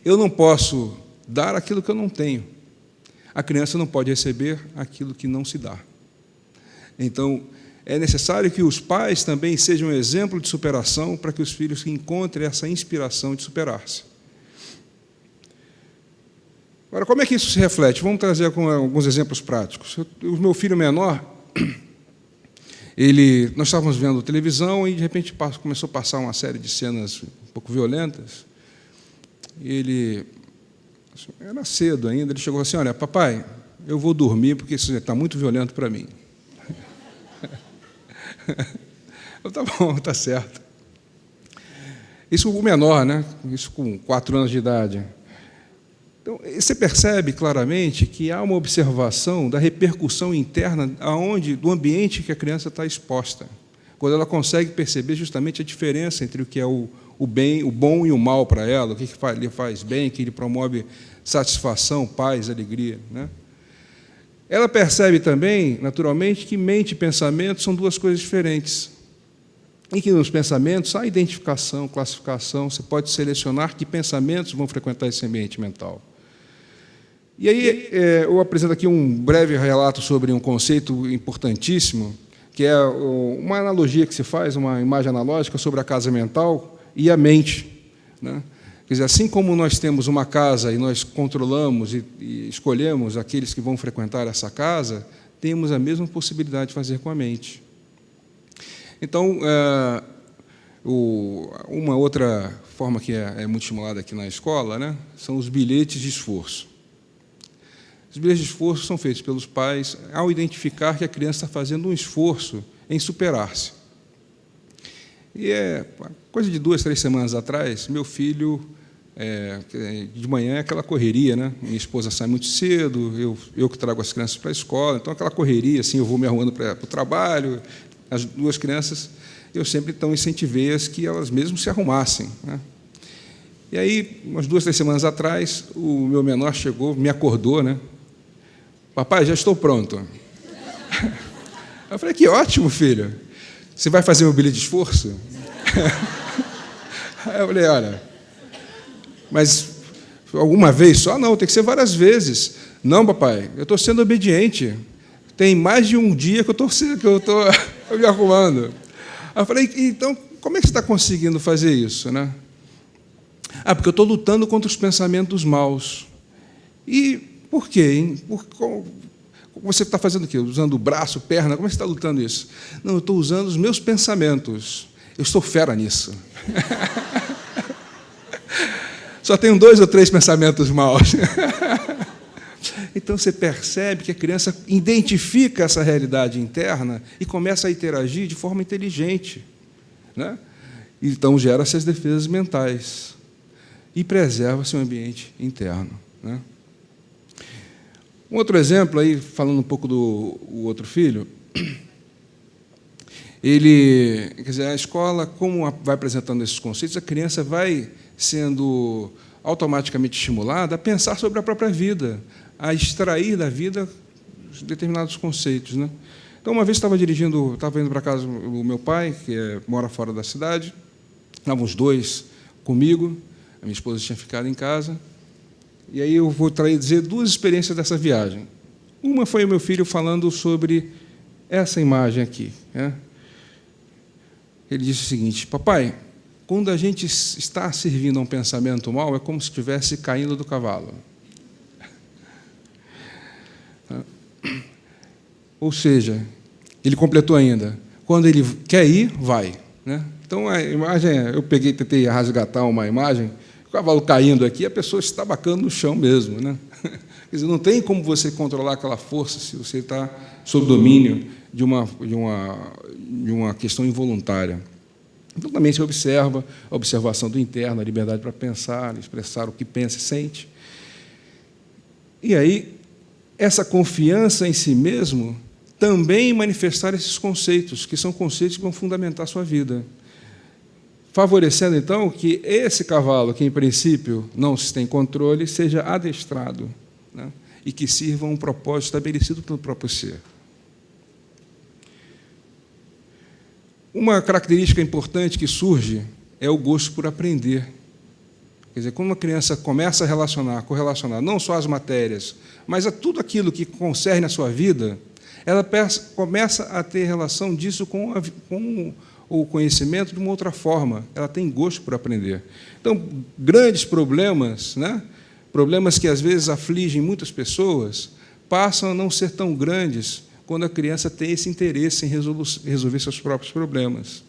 Eu não posso dar aquilo que eu não tenho. A criança não pode receber aquilo que não se dá. Então, é necessário que os pais também sejam um exemplo de superação para que os filhos encontrem essa inspiração de superar-se. Agora, como é que isso se reflete? Vamos trazer alguns exemplos práticos. O meu filho menor, nós estávamos vendo televisão e, de repente, começou a passar uma série de cenas um pouco violentas. Ele era cedo ainda, ele chegou assim: olha, papai, eu vou dormir porque isso está muito violento para mim. Eu, tá bom, tá certo. Isso o menor, né? Isso com 4 anos de idade. Então, você percebe claramente que há uma observação da repercussão interna do ambiente que a criança está exposta, quando ela consegue perceber justamente a diferença entre o que é o bem, o bom e o mal para ela, o que lhe faz bem, o que lhe promove satisfação, paz, alegria, né? Ela percebe também, naturalmente, que mente e pensamento são duas coisas diferentes. E que nos pensamentos há identificação, classificação, você pode selecionar que pensamentos vão frequentar esse ambiente mental. E aí eu apresento aqui um breve relato sobre um conceito importantíssimo, que é uma analogia que se faz, uma imagem analógica sobre a casa mental e a mente, né? Quer dizer, assim como nós temos uma casa e nós controlamos e escolhemos aqueles que vão frequentar essa casa, temos a mesma possibilidade de fazer com a mente. Então, uma outra forma que é muito estimulada aqui na escola, né, são os bilhetes de esforço. Os bilhetes de esforço são feitos pelos pais ao identificar que a criança está fazendo um esforço em superar-se. E coisa de 2, 3 semanas atrás, meu filho, de manhã é aquela correria, né? Minha esposa sai muito cedo, eu que trago as crianças para a escola, então aquela correria, assim, eu vou me arrumando para o trabalho. As 2 crianças, eu sempre então incentivei-as que elas mesmas se arrumassem, né? E aí, umas 2, 3 semanas atrás, o meu menor chegou, me acordou, né? Papai, já estou pronto. Eu falei: que ótimo, filho. Você vai fazer meu bilhete de esforço? Aí eu falei: olha, mas Alguma vez só? Não, tem que ser várias vezes. Não, papai, eu estou sendo obediente. Tem mais de um dia que eu estou me arrumando. Aí eu falei, então, como é que você está conseguindo fazer isso, né? Ah, porque eu estou lutando contra os pensamentos maus. E por quê, hein? Você está fazendo o quê? Usando o braço, perna? Como é que você está lutando isso? Não, eu estou usando os meus pensamentos. Eu estou fera nisso. Só tenho 2 ou 3 pensamentos maus. Então, você percebe que a criança identifica essa realidade interna e começa a interagir de forma inteligente, né? Então, gera essas defesas mentais e preserva seu ambiente interno, né? Um outro exemplo, aí, falando um pouco do outro filho, quer dizer, a escola, como vai apresentando esses conceitos, a criança vai sendo automaticamente estimulada a pensar sobre a própria vida, a extrair da vida determinados conceitos, né? Então, uma vez estava indo para casa do meu pai, que mora fora da cidade, estavam os 2 comigo, a minha esposa tinha ficado em casa, e aí eu vou dizer 2 experiências dessa viagem. Uma foi o meu filho falando sobre essa imagem aqui, né? Ele disse o seguinte: papai, quando a gente está servindo a um pensamento mau, é como se estivesse caindo do cavalo. Ou seja, ele completou ainda, quando ele quer ir, vai, né? Então, a imagem, eu tentei resgatar uma imagem, o cavalo caindo aqui, a pessoa está tabacando no chão mesmo, né? Quer dizer, não tem como você controlar aquela força se você está sob domínio de uma questão involuntária. Então, também se observa a observação do interno, a liberdade para pensar, expressar o que pensa e sente. E aí, essa confiança em si mesmo também manifestar esses conceitos, que são conceitos que vão fundamentar a sua vida. Favorecendo, então, que esse cavalo, que, em princípio, não se tem controle, seja adestrado, né? E que sirva a um propósito estabelecido pelo próprio ser. Uma característica importante que surge é o gosto por aprender. Quer dizer, quando uma criança começa a correlacionar não só as matérias, mas a tudo aquilo que concerne a sua vida, ela começa a ter relação disso com o conhecimento de uma outra forma. Ela tem gosto por aprender. Então, grandes problemas, né? Problemas que às vezes afligem muitas pessoas, passam a não ser tão grandes quando a criança tem esse interesse em resolver seus próprios problemas.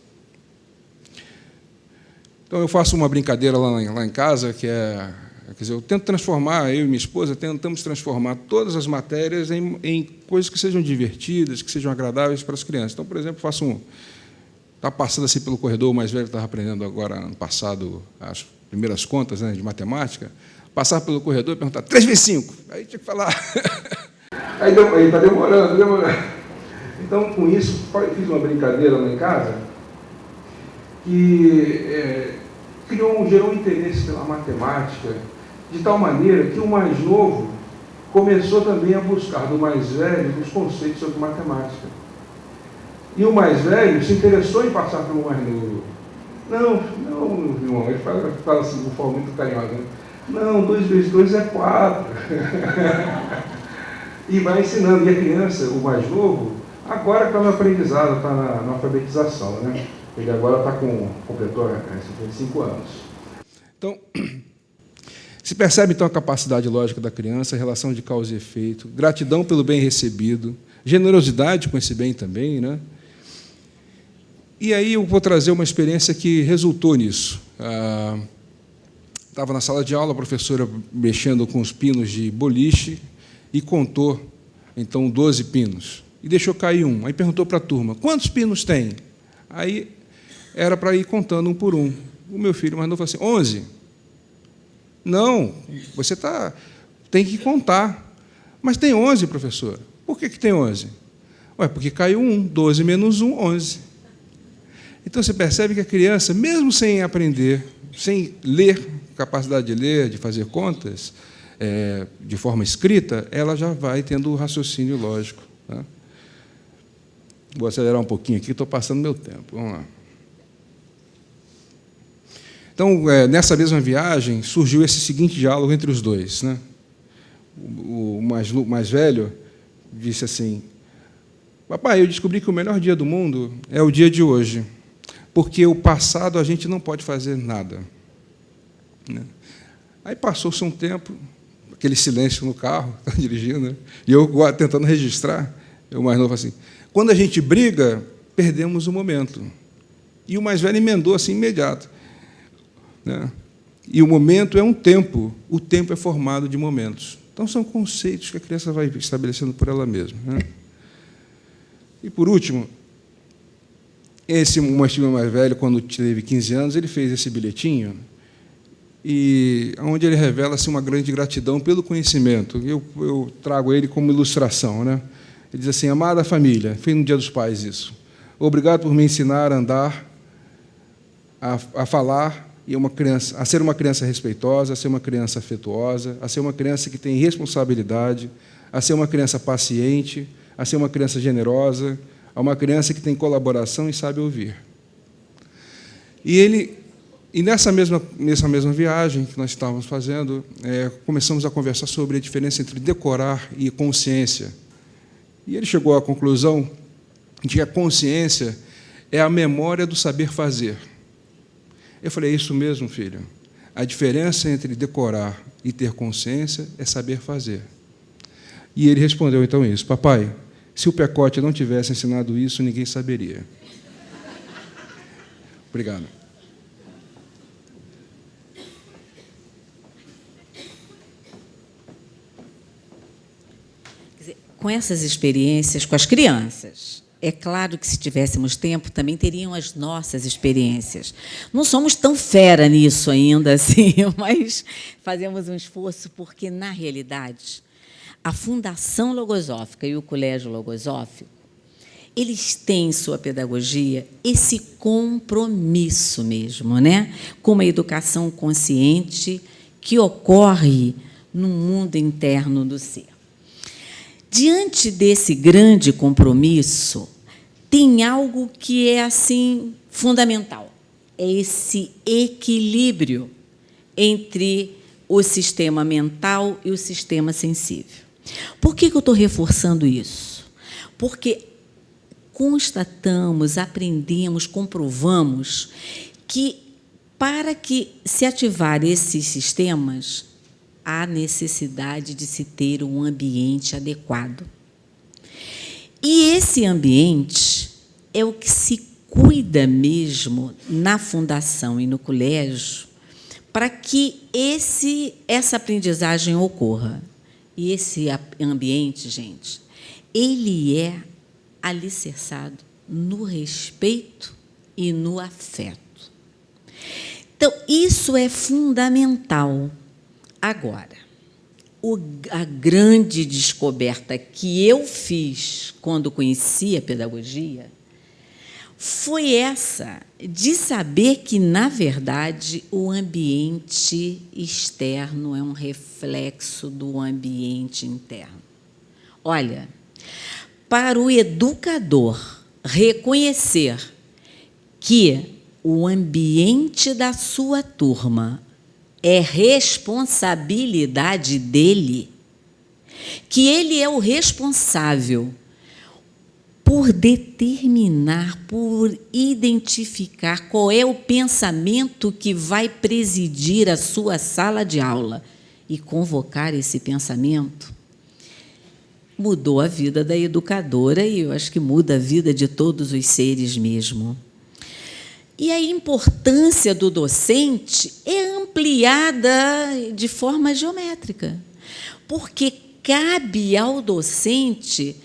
Então, eu faço uma brincadeira lá em casa, quer dizer, eu tento transformar, eu e minha esposa tentamos transformar todas as matérias em coisas que sejam divertidas, que sejam agradáveis para as crianças. Então, por exemplo, está passando assim pelo corredor, o mais velho estava aprendendo agora, ano passado, as primeiras contas, né, de matemática, passar pelo corredor e perguntar 3 vezes 5. Aí tinha que falar. Aí está demorando. Então, com isso, eu fiz uma brincadeira lá em casa que gerou um interesse pela matemática, de tal maneira que o mais novo começou também a buscar do mais velho os conceitos sobre matemática. E o mais velho se interessou em passar pelo mais novo. Não, irmão, ele fala assim de forma muito carinhosa, né? Não, 2 vezes 2 é 4. E vai ensinando. E a criança, o mais novo, agora está no aprendizado, está na alfabetização, né? Ele agora completou 55 anos. Então, se percebe, então, a capacidade lógica da criança, a relação de causa e efeito, gratidão pelo bem recebido, generosidade com esse bem também, né? E aí eu vou trazer uma experiência que resultou nisso. Estava na sala de aula, a professora mexendo com os pinos de boliche e contou, então, 12 pinos. E deixou cair um. Aí perguntou para a turma, quantos pinos tem? Aí era para ir contando um por um. O meu filho mais novo falou assim, 11. Não, você tem que contar. Mas tem 11, professora. Por que tem 11? Ué, porque caiu um. 12 menos 1, 11. Então, você percebe que a criança, mesmo sem aprender, sem ler, capacidade de ler, de fazer contas, de forma escrita, ela já vai tendo o raciocínio lógico, tá? Vou acelerar um pouquinho aqui, estou passando meu tempo. Vamos lá. Então, nessa mesma viagem, surgiu esse seguinte diálogo entre os dois, né? O mais velho disse assim: papai, eu descobri que o melhor dia do mundo é o dia de hoje, porque o passado a gente não pode fazer nada. Né? Aí passou-se um tempo, aquele silêncio no carro, dirigindo, né? E eu tentando registrar, eu mais novo assim, quando a gente briga, perdemos o momento. E o mais velho emendou assim, imediato. Né? E o momento é um tempo, o tempo é formado de momentos. Então, são conceitos que a criança vai estabelecendo por ela mesma. Né? E, por último, o Mastigão mais velho, quando teve 15 anos, ele fez esse bilhetinho, e onde ele revela assim, uma grande gratidão pelo conhecimento. Eu trago ele como ilustração. Né? Ele diz assim: amada família, foi no Dia dos Pais isso. Obrigado por me ensinar a andar, a falar, e a ser uma criança respeitosa, a ser uma criança afetuosa, a ser uma criança que tem responsabilidade, a ser uma criança paciente, a ser uma criança generosa, a uma criança que tem colaboração e sabe ouvir. E nessa mesma viagem que nós estávamos fazendo, começamos a conversar sobre a diferença entre decorar e consciência. E ele chegou à conclusão de que a consciência é a memória do saber fazer. Eu falei: é isso mesmo, filho. A diferença entre decorar e ter consciência é saber fazer. E ele respondeu, então, isso: papai, se o Pecote não tivesse ensinado isso, ninguém saberia. Obrigado. Com essas experiências com as crianças, é claro que, se tivéssemos tempo, também teriam as nossas experiências. Não somos tão fera nisso ainda, assim, mas fazemos um esforço, porque, na realidade, a Fundação Logosófica e o Colégio Logosófico, eles têm em sua pedagogia esse compromisso mesmo, né? Com uma educação consciente que ocorre no mundo interno do ser. Diante desse grande compromisso, tem algo que é assim fundamental. É esse equilíbrio entre o sistema mental e o sistema sensível. Por que eu estou reforçando isso? Porque constatamos, aprendemos, comprovamos que, para que se ativar esses sistemas, há necessidade de se ter um ambiente adequado. E esse ambiente é o que se cuida mesmo na fundação e no colégio para que essa aprendizagem ocorra. E esse ambiente, gente, ele é alicerçado no respeito e no afeto. Então, isso é fundamental. Agora, a grande descoberta que eu fiz quando conheci a pedagogia foi essa, de saber que, na verdade, o ambiente externo é um reflexo do ambiente interno. Olha, para o educador reconhecer que o ambiente da sua turma é responsabilidade dele, que ele é o responsável por determinar, por identificar qual é o pensamento que vai presidir a sua sala de aula e convocar esse pensamento, mudou a vida da educadora e eu acho que muda a vida de todos os seres mesmo. E a importância do docente é ampliada de forma geométrica, porque cabe ao docente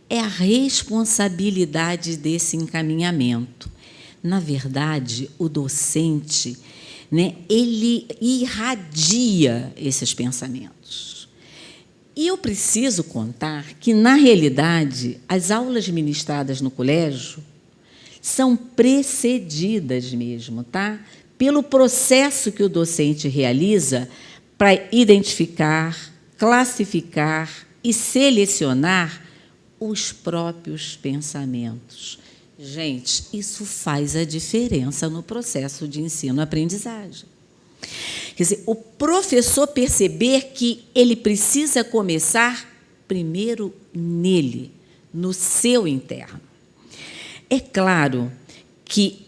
a responsabilidade desse encaminhamento. Na verdade, o docente, né, ele irradia esses pensamentos. E eu preciso contar que, na realidade, as aulas ministradas no colégio são precedidas mesmo, tá? Pelo processo que o docente realiza para identificar, classificar e selecionar os próprios pensamentos, Gente, isso faz a diferença no processo de ensino-aprendizagem. Quer dizer, o professor perceber que ele precisa começar primeiro nele, no seu interno. É claro que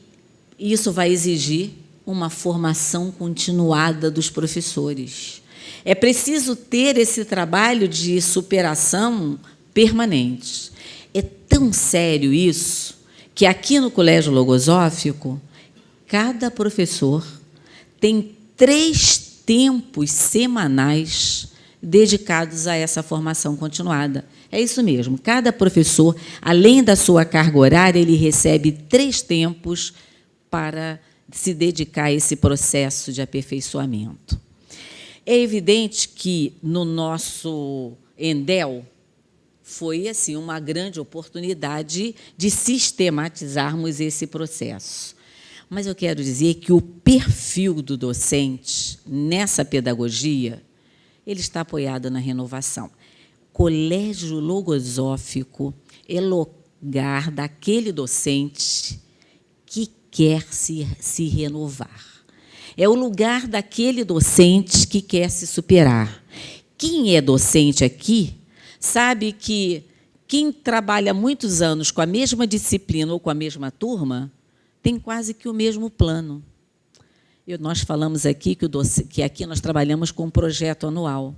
isso vai exigir uma formação continuada dos professores. É preciso ter esse trabalho de superação permanente. É tão sério isso que aqui no Colégio Logosófico, cada professor tem 3 tempos semanais dedicados a essa formação continuada. É isso mesmo, cada professor, além da sua carga horária, ele recebe 3 tempos para se dedicar a esse processo de aperfeiçoamento. É evidente que, no nosso Endel, foi assim, uma grande oportunidade de sistematizarmos esse processo. Mas eu quero dizer que o perfil do docente, nessa pedagogia, ele está apoiado na renovação. Colégio Logosófico é lugar daquele docente que quer se renovar. É o lugar daquele docente que quer se superar. Quem é docente aqui sabe que quem trabalha muitos anos com a mesma disciplina ou com a mesma turma tem quase que o mesmo plano. Nós falamos aqui que aqui nós trabalhamos com um projeto anual.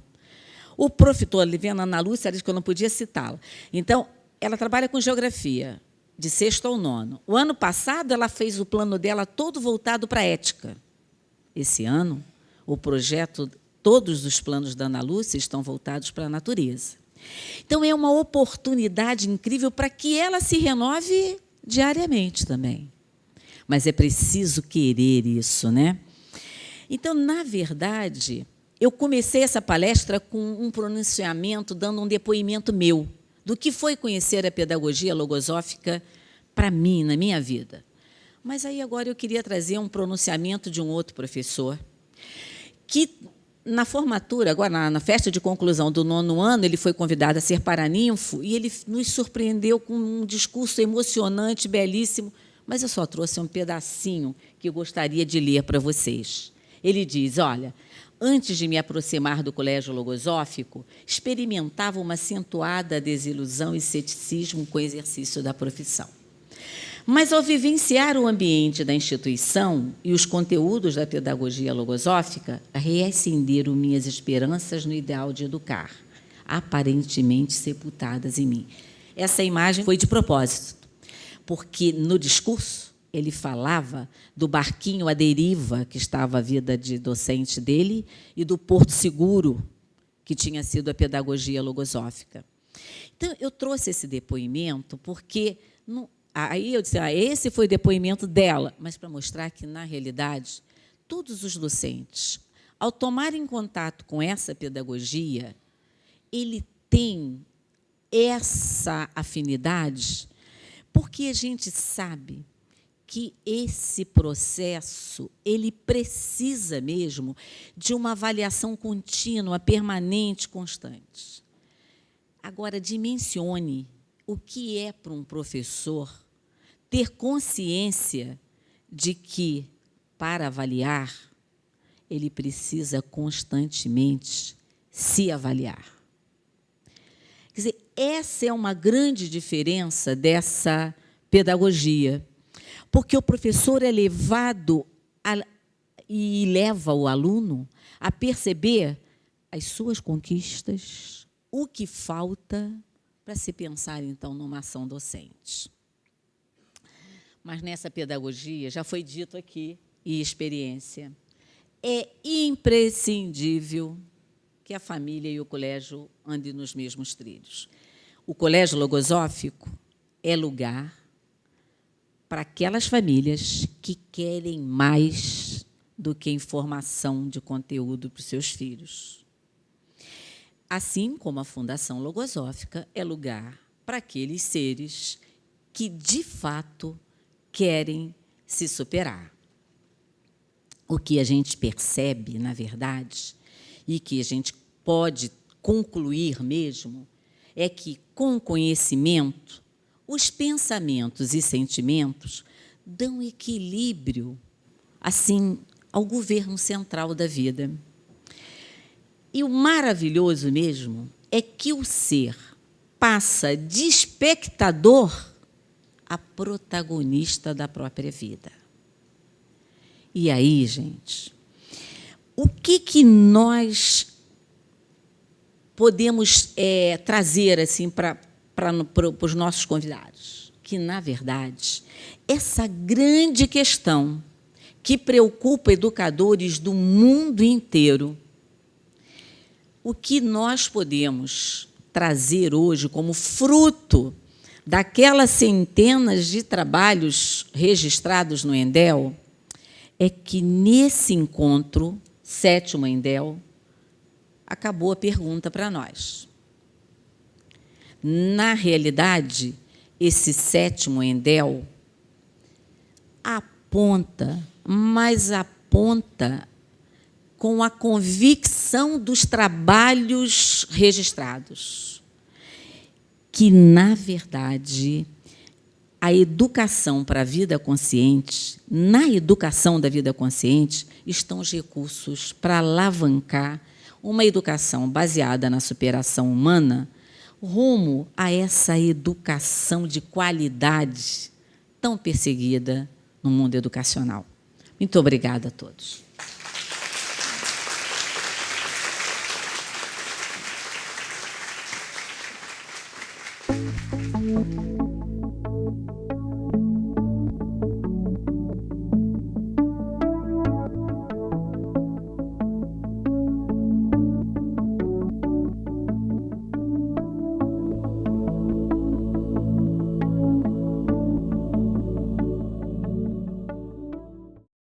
O professor Liviana Ana Lúcia disse que eu não podia citá-la. Então, ela trabalha com geografia, de 6º ao 9º. O ano passado, ela fez o plano dela todo voltado para a ética. Esse ano, o projeto, todos os planos da Ana Lúcia estão voltados para a natureza. Então, é uma oportunidade incrível para que ela se renove diariamente também. Mas é preciso querer isso, né? Então, na verdade, eu comecei essa palestra com um pronunciamento, dando um depoimento meu, do que foi conhecer a pedagogia logosófica para mim, na minha vida. Mas aí agora eu queria trazer um pronunciamento de um outro professor, que na formatura, agora na festa de conclusão do 9º ano, ele foi convidado a ser paraninfo e ele nos surpreendeu com um discurso emocionante, belíssimo, mas eu só trouxe um pedacinho que eu gostaria de ler para vocês. Ele diz, olha, antes de me aproximar do Colégio Logosófico, experimentava uma acentuada desilusão e ceticismo com o exercício da profissão. Mas, ao vivenciar o ambiente da instituição e os conteúdos da pedagogia logosófica, reacenderam minhas esperanças no ideal de educar, aparentemente sepultadas em mim. Essa imagem foi de propósito, porque, no discurso, ele falava do barquinho à deriva, que estava a vida de docente dele, e do porto seguro, que tinha sido a pedagogia logosófica. Então, eu trouxe esse depoimento porque... Aí eu disse, esse foi o depoimento dela, mas para mostrar que, na realidade, todos os docentes, ao tomarem contato com essa pedagogia, ele tem essa afinidade, porque a gente sabe que esse processo ele precisa mesmo de uma avaliação contínua, permanente, constante. Agora, dimensione o que é para um professor ter consciência de que, para avaliar, ele precisa constantemente se avaliar. Quer dizer, essa é uma grande diferença dessa pedagogia, porque o professor é levado e leva o aluno a perceber as suas conquistas, o que falta para se pensar, então, numa ação docente. Mas nessa pedagogia, já foi dito aqui, e experiência, é imprescindível que a família e o colégio andem nos mesmos trilhos. O Colégio Logosófico é lugar para aquelas famílias que querem mais do que informação de conteúdo para os seus filhos. Assim como a Fundação Logosófica é lugar para aqueles seres que, de fato, querem se superar. O que a gente percebe, na verdade, e que a gente pode concluir mesmo, é que, com o conhecimento, Os pensamentos e sentimentos dão equilíbrio, assim, ao governo central da vida. E o maravilhoso mesmo é que o ser passa de espectador a protagonista da própria vida. E aí, gente, o que nós podemos trazer assim para os nossos convidados? Que, na verdade, essa grande questão que preocupa educadores do mundo inteiro, o que nós podemos trazer hoje como fruto daquelas centenas de trabalhos registrados no Endel, é que, nesse encontro, 7º Endel, acabou a pergunta para nós. Na realidade, esse 7º Endel aponta, mas aponta com a convicção dos trabalhos registrados, que, na verdade, a educação para a vida consciente, na educação da vida consciente, estão os recursos para alavancar uma educação baseada na superação humana rumo a essa educação de qualidade tão perseguida no mundo educacional. Muito obrigada a todos.